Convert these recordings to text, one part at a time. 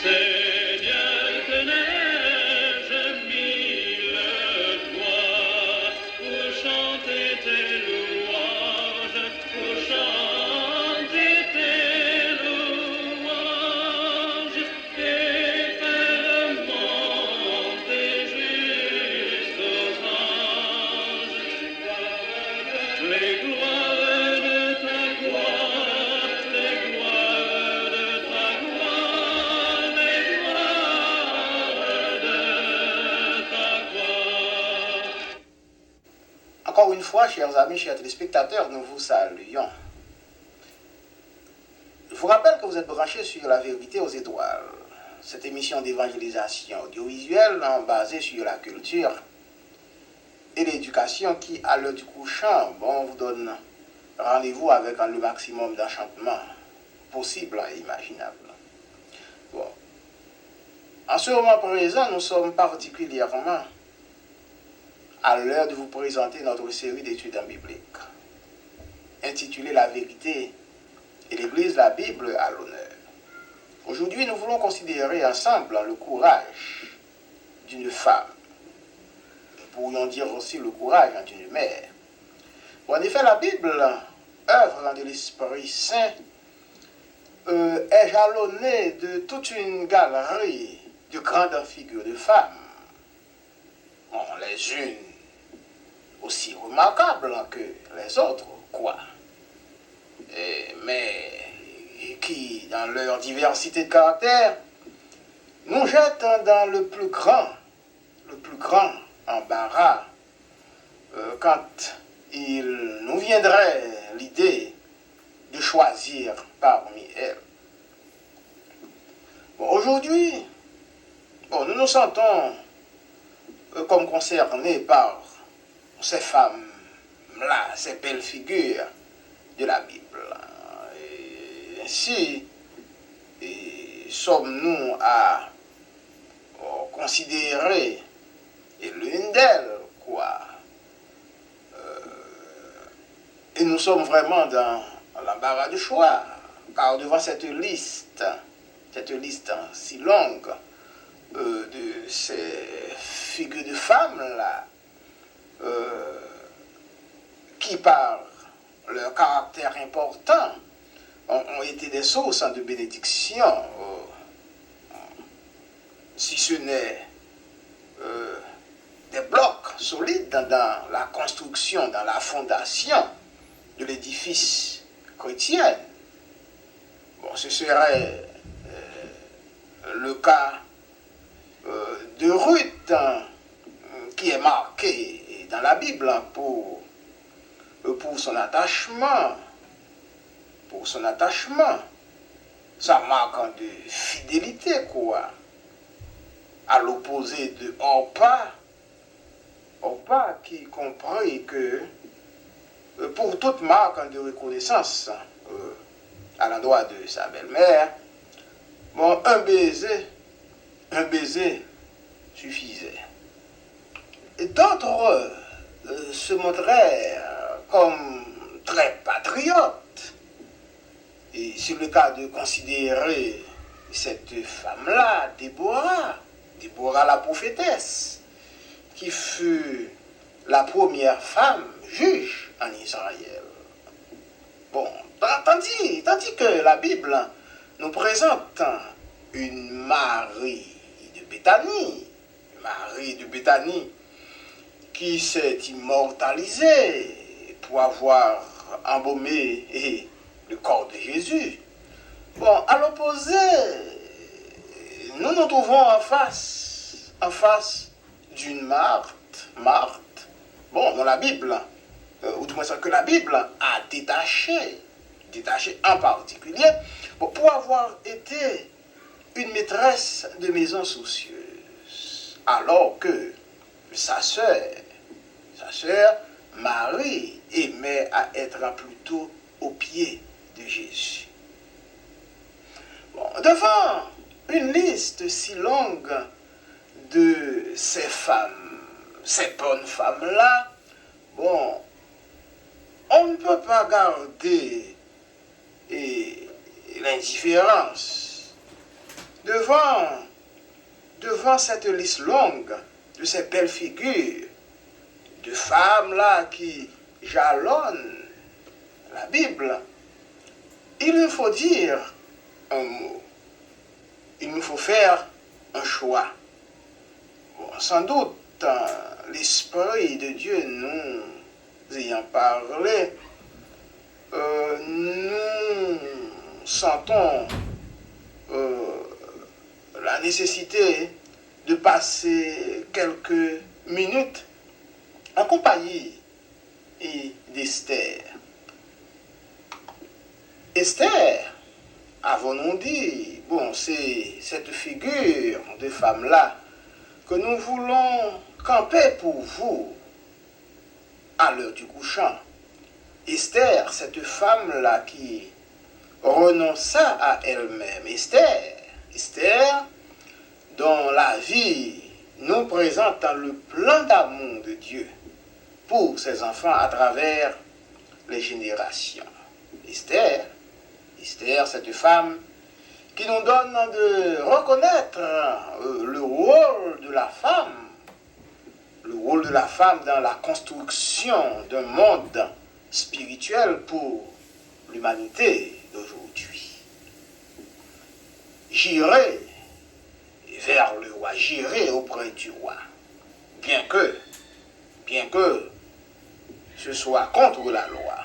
Seigneur, que n'ai-je mille voix pour chanter tes louanges, pour chanter tes louanges, et faire monter jusqu'aux anges les gloires de ta gloire, les gloires de ta gloire, les gloires de ta gloire. Encore une fois, chers amis, chers téléspectateurs, nous vous saluons. Je vous rappelle que vous êtes branchés sur La Vérité aux Étoiles, cette émission d'évangélisation audiovisuelle basée sur la culture et l'éducation qui, à l'heure du couchant, vous donne rendez-vous avec le maximum d'enchantement possible et imaginable. Bon. En ce moment présent, nous sommes particulièrement à l'heure de vous présenter notre série d'études en biblique, intitulée La Vérité et l'Église, la Bible à l'honneur. Aujourd'hui, nous voulons considérer ensemble le courage d'une femme. Nous pourrions dire aussi le courage d'une mère. Bon, en effet, la Bible, œuvre de l'Esprit Saint, est jalonnée de toute une galerie de grandes figures de femmes. Bon, les unes aussi remarquables que les autres, quoi. Mais qui, dans leur diversité de caractère, nous jettent dans le plus grand embarras quand il nous viendrait l'idée de choisir parmi elles. Bon, aujourd'hui, nous nous sentons comme concernés par ces femmes-là, ces belles figures de la Bible. Et ainsi, sommes-nous à considérer l'une d'elles, quoi. Et nous sommes vraiment dans l'embarras du choix, car devant cette liste si longue de ces figures de femmes-là, qui par leur caractère important ont été des sources de bénédiction, si ce n'est des blocs solides dans la construction, dans la fondation de l'édifice chrétien. Bon, ce serait le cas de Ruth, qui est marqué dans la Bible pour son attachement, sa marque de fidélité, quoi, à l'opposé de Orpa qui comprit que pour toute marque de reconnaissance à l'endroit de sa belle-mère, un baiser suffisait. Et d'autres se montraient comme très patriotes. Et c'est le cas de considérer cette femme-là, Déborah la prophétesse, qui fut la première femme juge en Israël. Bon, tandis que la Bible nous présente une Marie de Béthanie, qui s'est immortalisée pour avoir embaumé le corps de Jésus. Bon, à l'opposé, nous nous trouvons en face d'une Marthe, dans la Bible, ou du moins que la Bible a détaché en particulier, pour avoir été une maîtresse de maison soucieuse, alors que sa sœur Marie aimait à être plutôt aux pieds de Jésus. Bon, devant une liste si longue de ces femmes, ces bonnes femmes-là, on ne peut pas garder l'indifférence devant cette liste longue de ces belles figures de femmes là qui jalonnent la Bible, il nous faut dire un mot. Il nous faut faire un choix. Bon, sans doute, l'Esprit de Dieu nous ayant parlé, nous sentons la nécessité de passer quelques minutes en compagnie d'Esther. Esther, avons-nous dit, bon, c'est cette figure de femme-là que nous voulons camper pour vous à l'heure du couchant. Esther, cette femme-là qui renonça à elle-même. Esther, dont la vie nous présente le plan d'amour de Dieu pour ses enfants à travers les générations. Esther, cette femme qui nous donne de reconnaître le rôle de la femme dans la construction d'un monde spirituel pour l'humanité d'aujourd'hui. J'irai vers le roi, j'irai auprès du roi, bien que ce soit contre la loi.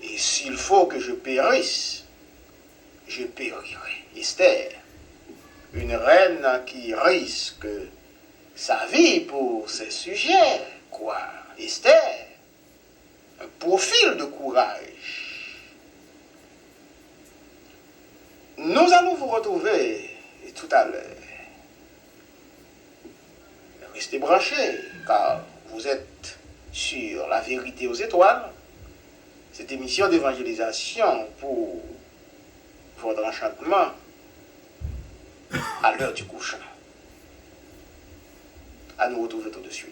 Et s'il faut que je périsse, je périrai. Esther, une reine qui risque sa vie pour ses sujets, quoi. Esther, un profil de courage. Nous allons vous retrouver tout à l'heure. Restez branchés, car vous êtes sur La Vérité aux Étoiles, cette émission d'évangélisation pour votre enchantement à l'heure du couchant. À nous retrouver tout de suite.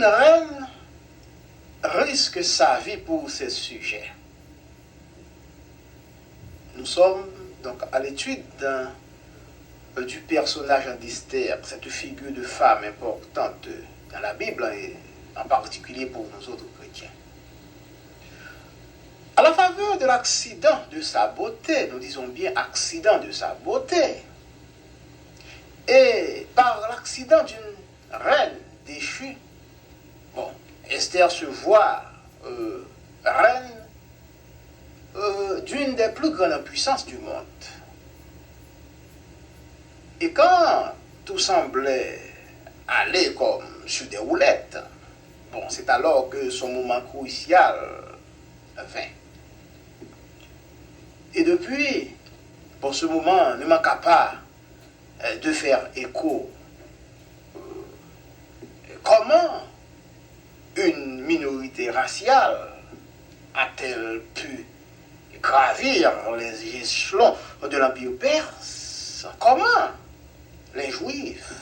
une reine risque sa vie pour ses sujets. Nous sommes donc à l'étude du personnage d'Esther, cette figure de femme importante dans la Bible et en particulier pour nous autres chrétiens. À la faveur de l'accident de sa beauté, nous disons bien accident de sa beauté, et par l'accident d'une reine déchue, bon, Esther se voit reine d'une des plus grandes puissances du monde. Et quand tout semblait aller comme sur des roulettes, bon, c'est alors que son moment crucial vint. Et depuis, pour ce moment, ne manqua pas de faire écho. Comment une minorité raciale a-t-elle pu gravir les échelons de l'Empire perse? Comment les Juifs,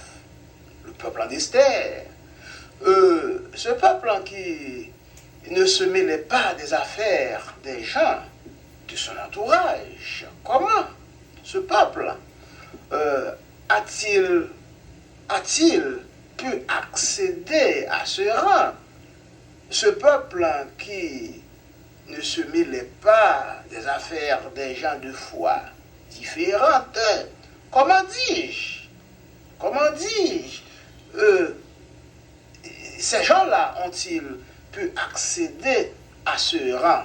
le peuple d'Esther, ce peuple qui ne se mêlait pas des affaires des gens de son entourage, comment ce peuple a-t-il pu accéder à ce rang? Ce peuple qui ne se mêlait pas des affaires des gens de foi différentes, comment dis-je, ces gens-là ont-ils pu accéder à ce rang,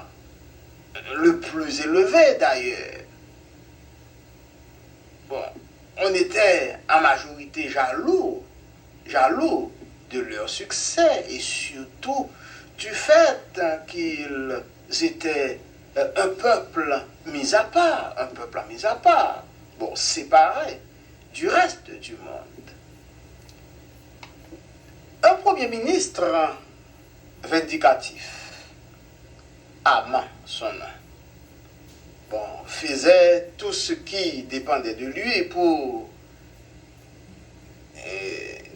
le plus élevé d'ailleurs? Bon, on était en majorité jaloux de leur succès et surtout du fait qu'ils étaient un peuple mis à part, bon, séparé du reste du monde. Un premier ministre vindicatif, Haman son nom, bon, faisait tout ce qui dépendait de lui pour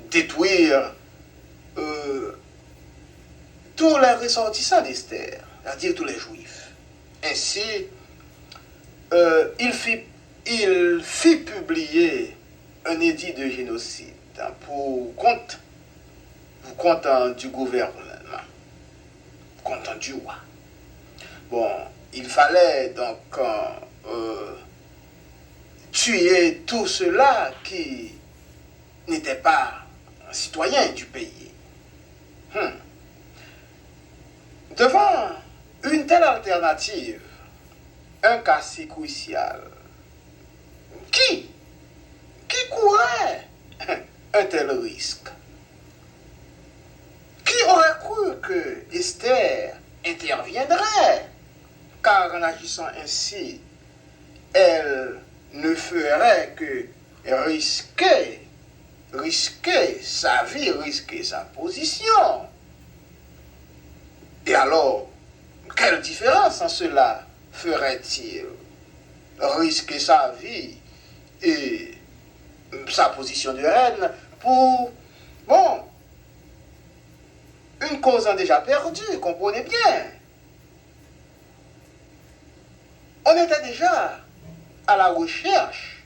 détruire tous les ressortissants d'Esther, c'est-à-dire tous les Juifs. Ainsi, il fit publier un édit de génocide pour compte du gouvernement, compte du roi. Bon, il fallait donc tuer tous ceux-là qui n'étaient pas citoyens du pays. Devant une telle alternative, un cas si crucial, qui courait un tel risque? Qui aurait cru que Esther interviendrait? Car en agissant ainsi, elle ne ferait que risquer sa vie, risquer sa position. Et alors, quelle différence en cela ferait-il? Risquer sa vie et sa position de reine pour, bon, une cause déjà perdue, comprenez bien. On était déjà à la recherche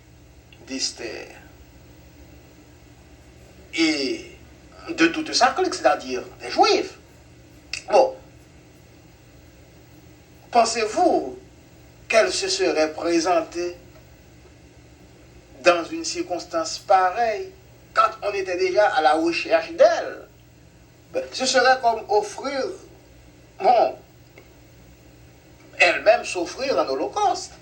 d'Esther et de toute sa clique, c'est-à-dire des Juifs. Bon, pensez-vous qu'elle se serait présentée dans une circonstance pareille quand on était déjà à la recherche d'elle? Ce serait comme offrir, bon, elle-même s'offrir en holocauste.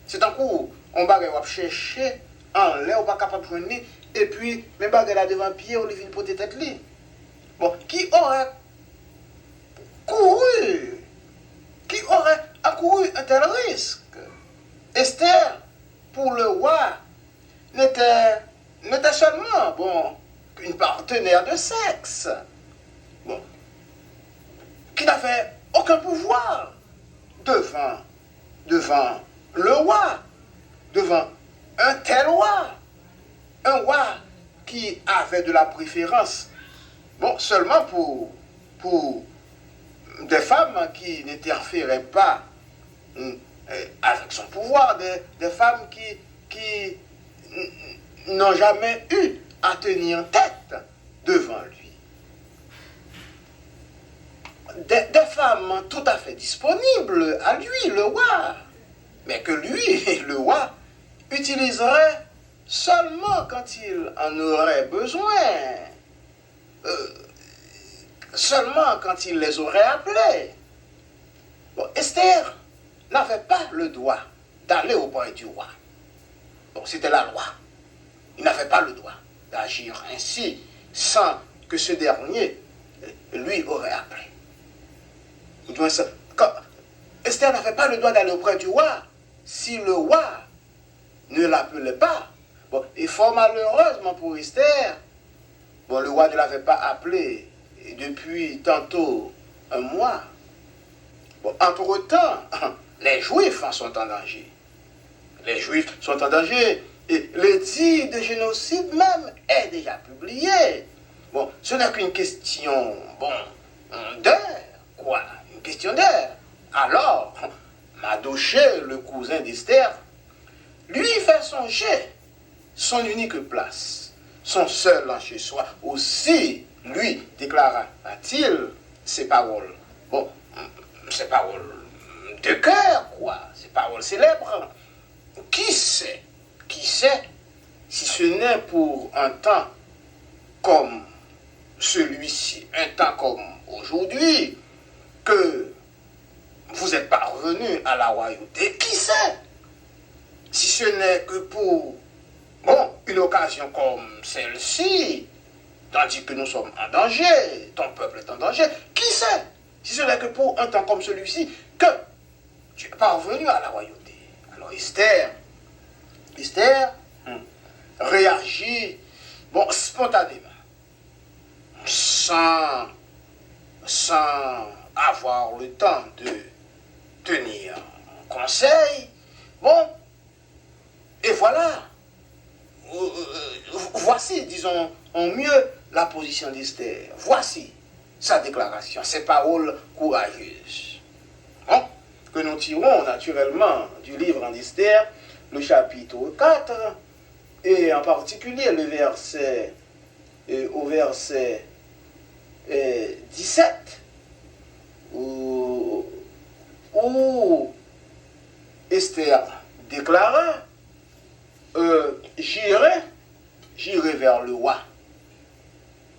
C'est un coup, on va chercher en l'air, on va capable de joindre, et puis, même pas là devant pied, on lui vient pour tête li. Bon, qui aurait accouru un tel risque? Esther, pour le roi, n'était seulement, bon, qu'une partenaire de sexe, bon, qui n'avait aucun pouvoir devant le roi, devant un tel roi, un roi qui avait de la préférence Bon, seulement pour des femmes qui n'interféraient pas avec son pouvoir, des femmes qui n'ont jamais eu à tenir tête devant lui. Des femmes tout à fait disponibles à lui, le roi, mais que lui, le roi, utiliserait seulement quand il en aurait besoin, seulement quand il les aurait appelées. Bon, Esther n'avait pas le droit d'aller auprès du roi. Bon, c'était la loi. Il n'avait pas le droit d'agir ainsi sans que ce dernier lui aurait appelé. Quand Esther n'avait pas le droit d'aller auprès du roi si le roi ne l'appelait pas. Bon, et fort malheureusement pour Esther, bon, le roi ne l'avait pas appelé depuis tantôt un mois. Bon, entre-temps, les Juifs sont en danger. Les Juifs sont en danger. Et l'édit de génocide même est déjà publié. Bon, ce n'est qu'une question, bon, d'heure, quoi. Une question d'heure. Alors, Mardochée, le cousin d'Esther, lui fait songer son unique place, son seul en chez soi. Aussi, lui déclara-t-il ces paroles. Bon, ces paroles de cœur, quoi. Ces paroles célèbres. Qui sait, si ce n'est pour un temps comme celui-ci, un temps comme aujourd'hui, que vous êtes parvenu à la royauté, qui sait, si ce n'est que pour, bon, une occasion comme celle-ci, tandis que nous sommes en danger, ton peuple est en danger, qui sait, si ce n'est que pour un temps comme celui-ci, que tu es parvenu à la royauté. Alors Esther réagit, bon, spontanément, sans avoir le temps de tenir conseil. Bon, et voilà, voici, disons, en mieux, la position d'Esther. Voici sa déclaration, ses paroles courageuses. Bon, que nous tirons naturellement du livre d'Esther, le chapitre 4, et en particulier le verset, au verset 17, où Esther déclara, j'irai vers le roi,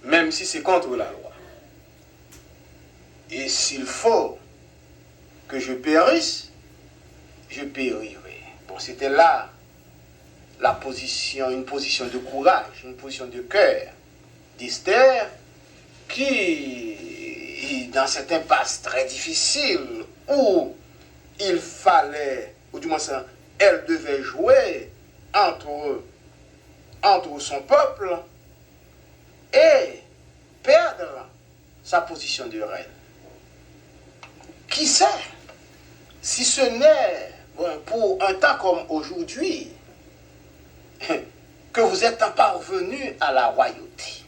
même si c'est contre la loi. Et s'il faut que je périsse, je périrai. Bon, c'était là la position, une position de courage, une position de cœur d'Esther, qui, dans cette impasse très difficile, où il fallait, ou du moins elle devait jouer entre son peuple et perdre sa position de reine. Qui sait, si ce n'est, bon, pour un temps comme aujourd'hui, que vous êtes parvenu à la royauté.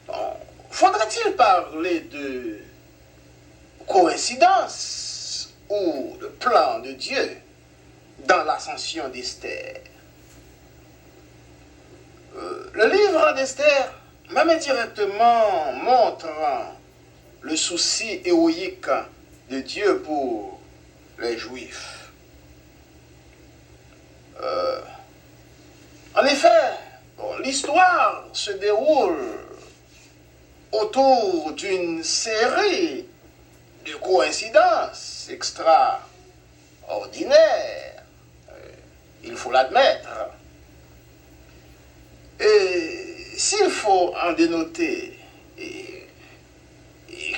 Bon, faudrait-il parler de coïncidence ou de plan de Dieu dans l'ascension d'Esther? Le livre d'Esther, même indirectement, montre le souci héroïque de Dieu pour les Juifs. En effet, bon, l'histoire se déroule autour d'une série de coïncidences extraordinaires, il faut l'admettre. Et s'il faut en dénoter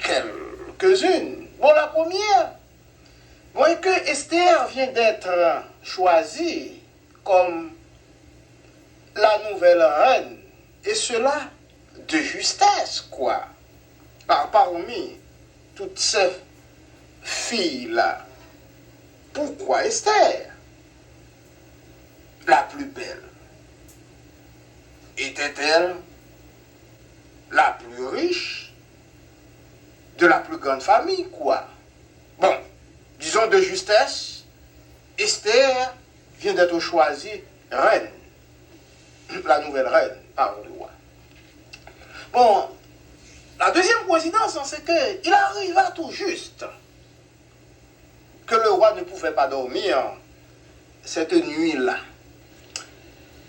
quelques-unes, bon, la première, bon, est que Esther vient d'être choisie comme la nouvelle reine, et cela de justesse, quoi. Parmi toutes ces filles-là, pourquoi Esther, la plus belle, était-elle la plus riche, de la plus grande famille, quoi. Bon, disons de justesse, Esther vient d'être choisie reine, la nouvelle reine par le roi. Bon, la deuxième coïncidence, c'est qu'il arriva tout juste que le roi ne pouvait pas dormir cette nuit-là.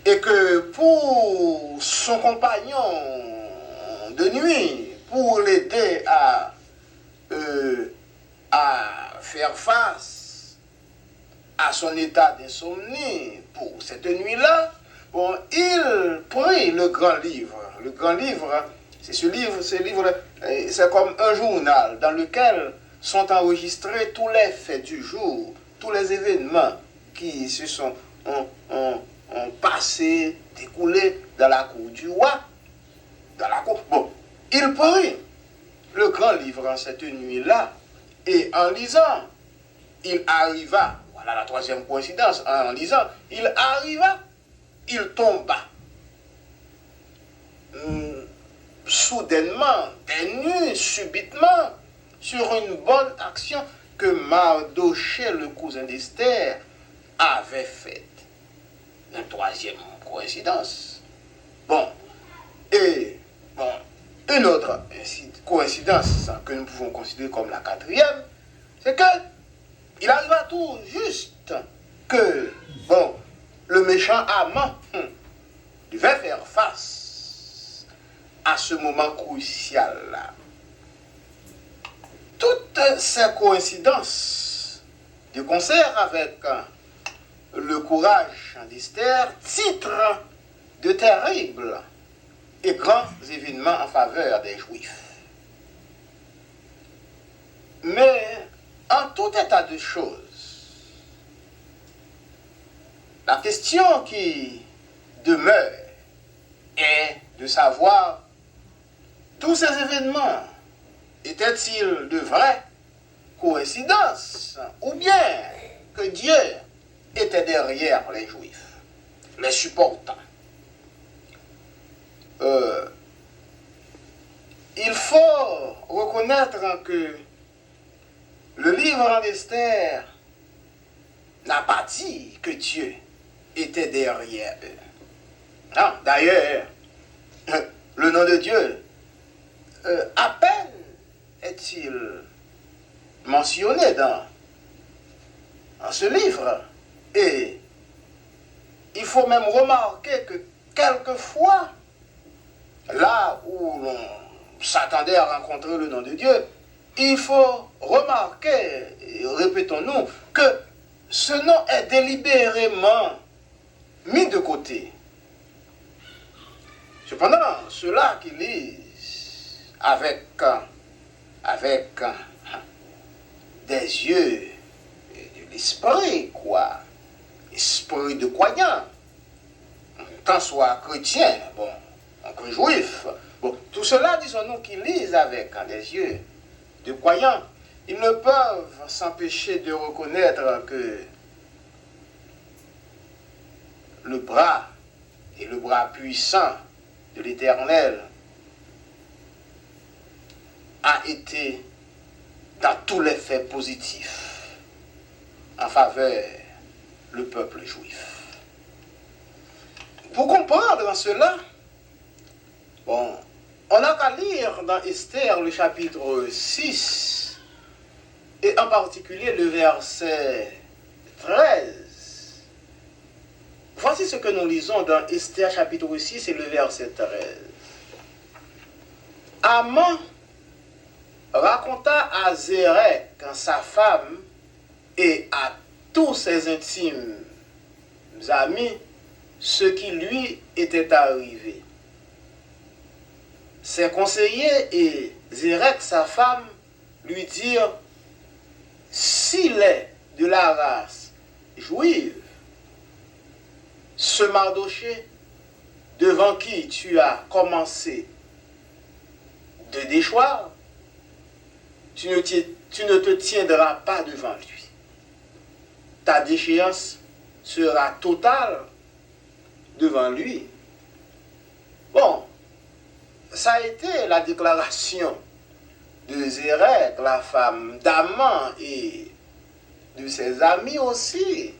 Et que pour son compagnon de nuit, pour l'aider à faire face à son état d'insomnie pour cette nuit-là, bon, il prit le grand livre. Le grand livre, c'est ce livre, c'est comme un journal dans lequel sont enregistrés tous les faits du jour, tous les événements qui se sont ont passé, découlé dans la cour du roi. Dans la cour. Bon, il prit le grand livre en cette nuit-là, et en lisant, il arriva, voilà la troisième coïncidence, en lisant, il arriva, il tomba. Soudainement, des nues, subitement, sur une bonne action que Mardochée, le cousin d'Esther, avait faite. Une troisième coïncidence. Bon, et bon, une autre coïncidence que nous pouvons considérer comme la quatrième, c'est que il arriva tout juste que, bon, le méchant amant devait faire face à ce moment crucial-là. Toutes ces coïncidences, de concert avec le courage d'Esther, titre de terribles et grands événements en faveur des Juifs. Mais en tout état de choses, la question qui demeure est de savoir tous ces événements étaient-ils de vraies coïncidences ou bien que Dieu était derrière les Juifs, les supportant. Il faut reconnaître que le livre d'Esther n'a pas dit que Dieu était derrière eux. Non, d'ailleurs, le nom de Dieu, à peine est-il mentionné dans ce livre. Et il faut même remarquer que quelquefois, là où l'on s'attendait à rencontrer le nom de Dieu, il faut remarquer, répétons-nous, que ce nom est délibérément mis de côté. Cependant, ceux-là qui lisent avec des yeux de l'esprit, quoi, esprit de croyant, tant soit chrétien, bon, que juif, bon, tout cela, disons-nous, qui lisent avec des yeux de croyants, ils ne peuvent s'empêcher de reconnaître que le bras et le bras puissant de l'Éternel a été dans tous les faits positifs en faveur du peuple juif. Pour comprendre cela, bon, on n'a qu'à lire dans Esther le chapitre 6 et en particulier le verset 13. Voici ce que nous lisons dans Esther chapitre 6 et le verset 13. Aman raconta à Zérek, sa femme, et à tous ses intimes amis, ce qui lui était arrivé. Ses conseillers et Zérek, sa femme, lui dirent, s'il est de la race juive, ce Mardochée, devant qui tu as commencé de déchoir, tu ne te tiendras pas devant lui. Ta déchéance sera totale devant lui. Bon, ça a été la déclaration de Zérek, la femme d'Aman et de ses amis aussi.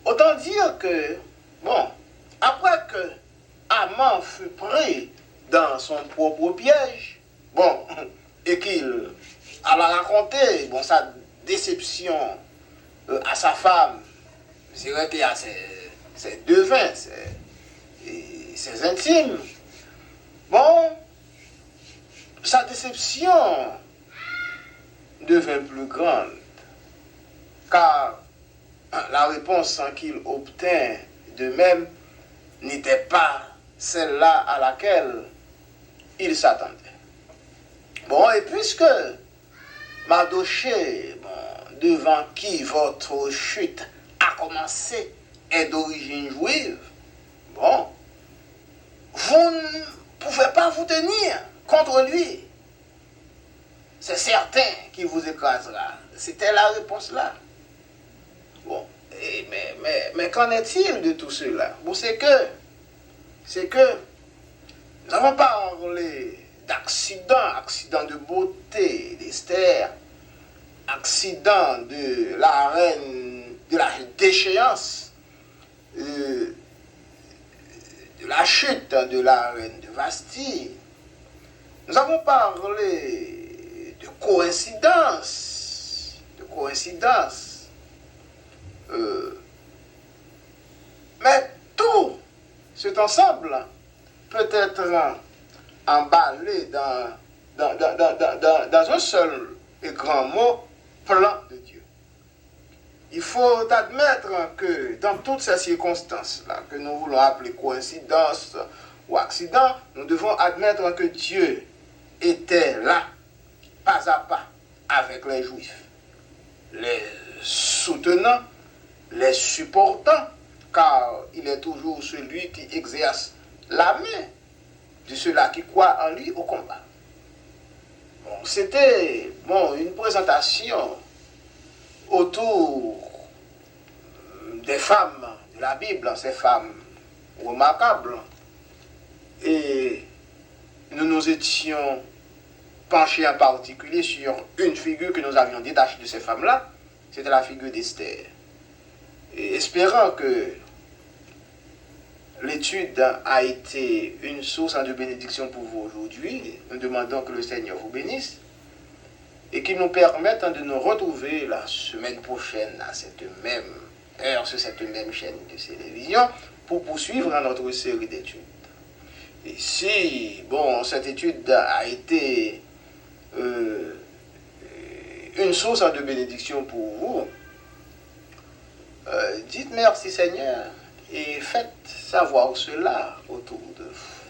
Autant dire que, bon, après que Aman fut pris dans son propre piège, bon, et qu'il a raconté, bon, sa déception à sa femme, c'est vrai qu'il y a ses devins, ses intimes. Bon, sa déception devint plus grande, car la réponse qu'il obtint de même n'était pas celle-là à laquelle il s'attendait. Bon, et puisque Mardochée, bon, devant qui votre chute a commencé, est d'origine juive, bon, vous ne pouvez pas vous tenir contre lui. C'est certain qu'il vous écrasera. C'était la réponse là. Bon, mais qu'en est-il de tout cela? Bon, c'est que nous avons parlé accident de beauté d'Esther, accident de la reine, de la déchéance, de la chute de la reine de Vasti. Nous avons parlé de coïncidence, mais tout cet ensemble peut être emballé dans un seul et grand mot, plan de Dieu. Il faut admettre que dans toutes ces circonstances-là, que nous voulons appeler coïncidence ou accident, nous devons admettre que Dieu était là, pas à pas, avec les Juifs, les soutenant, les supportant, car il est toujours celui qui exerce la main de ceux-là qui croient en lui au combat. Bon, c'était une présentation autour des femmes de la Bible, ces femmes remarquables. Et nous nous étions penchés en particulier sur une figure que nous avions détachée de ces femmes-là, c'était la figure d'Esther. Et espérant que l'étude a été une source de bénédiction pour vous aujourd'hui, nous demandons que le Seigneur vous bénisse et qu'il nous permette de nous retrouver la semaine prochaine à cette même heure, sur cette même chaîne de télévision, pour poursuivre notre série d'études. Et si, cette étude a été une source de bénédiction pour vous, dites merci Seigneur et faites savoir cela autour de vous.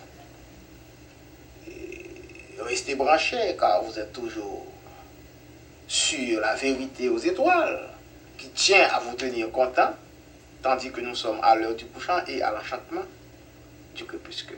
Et restez branchés car vous êtes toujours sur la vérité aux étoiles qui tient à vous tenir content, tandis que nous sommes à l'heure du couchant et à l'enchantement du crépuscule.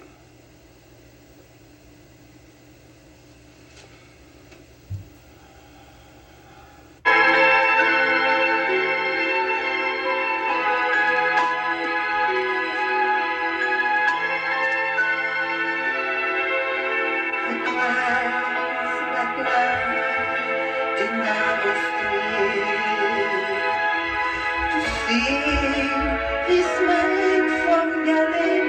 He's smiling from Galilee.